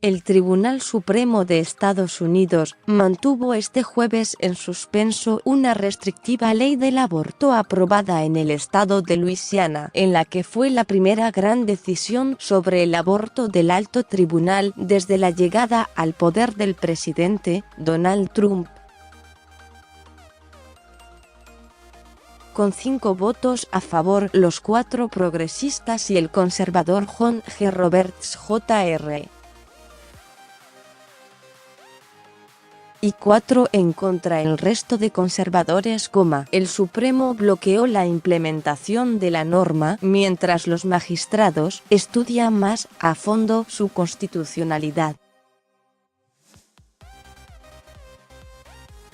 El Tribunal Supremo de Estados Unidos mantuvo este jueves en suspenso una restrictiva ley del aborto aprobada en el estado de Luisiana, en la que fue la primera gran decisión sobre el aborto del alto tribunal desde la llegada al poder del presidente Donald Trump. Con 5 votos a favor, los 4 progresistas y el conservador John G. Roberts Jr. y 4 en contra el resto de conservadores, el Supremo bloqueó la implementación de la norma mientras los magistrados estudian más a fondo su constitucionalidad.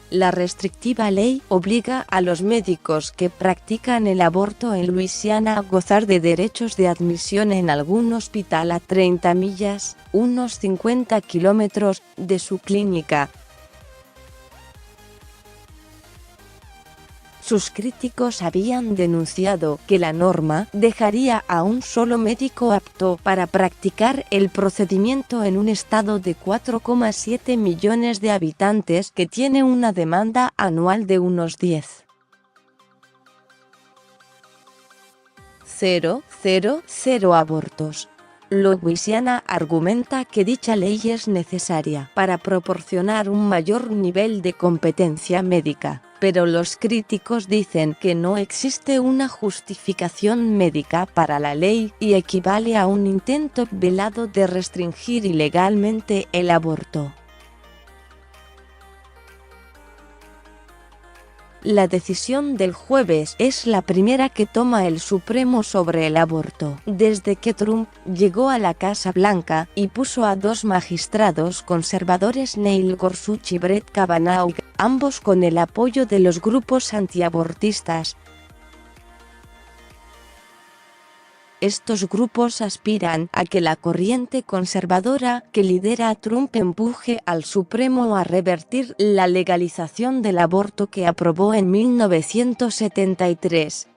La restrictiva ley obliga a los médicos que practican el aborto en Luisiana a gozar de derechos de admisión en algún hospital a 30 millas, unos 50 kilómetros, de su clínica. Sus críticos habían denunciado que la norma dejaría a un solo médico apto para practicar el procedimiento en un estado de 4,7 millones de habitantes que tiene una demanda anual de unos 10,000 abortos. Louisiana argumenta que dicha ley es necesaria para proporcionar un mayor nivel de competencia médica, pero los críticos dicen que no existe una justificación médica para la ley y equivale a un intento velado de restringir ilegalmente el aborto. La decisión del jueves es la primera que toma el Supremo sobre el aborto desde que Trump llegó a la Casa Blanca y puso a 2 magistrados conservadores, Neil Gorsuch y Brett Kavanaugh, ambos con el apoyo de los grupos antiabortistas. Estos grupos aspiran a que la corriente conservadora que lidera a Trump empuje al Supremo a revertir la legalización del aborto que aprobó en 1973.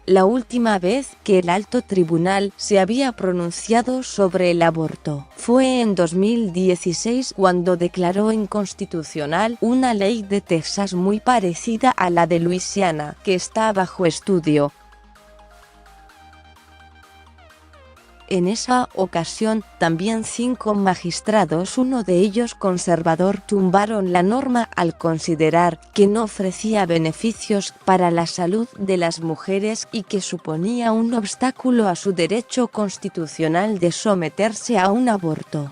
La última vez que el alto tribunal se había pronunciado sobre el aborto fue en 2016, cuando declaró inconstitucional una ley de Texas muy parecida a la de Luisiana, que está bajo estudio. En esa ocasión, también 5 magistrados, uno de ellos conservador, tumbaron la norma al considerar que no ofrecía beneficios para la salud de las mujeres y que suponía un obstáculo a su derecho constitucional de someterse a un aborto.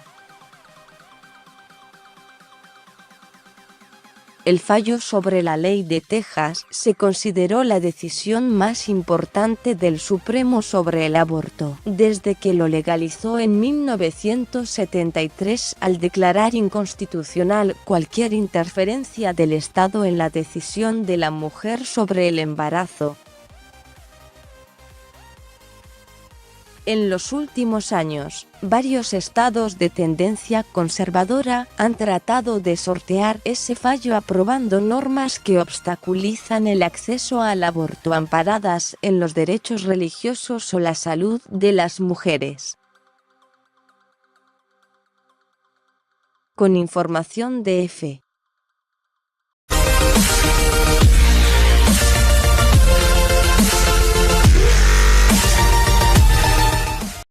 El fallo sobre la ley de Texas se consideró la decisión más importante del Supremo sobre el aborto desde que lo legalizó en 1973, al declarar inconstitucional cualquier interferencia del Estado en la decisión de la mujer sobre el embarazo. En los últimos años, varios estados de tendencia conservadora han tratado de sortear ese fallo aprobando normas que obstaculizan el acceso al aborto amparadas en los derechos religiosos o la salud de las mujeres. Con información de F.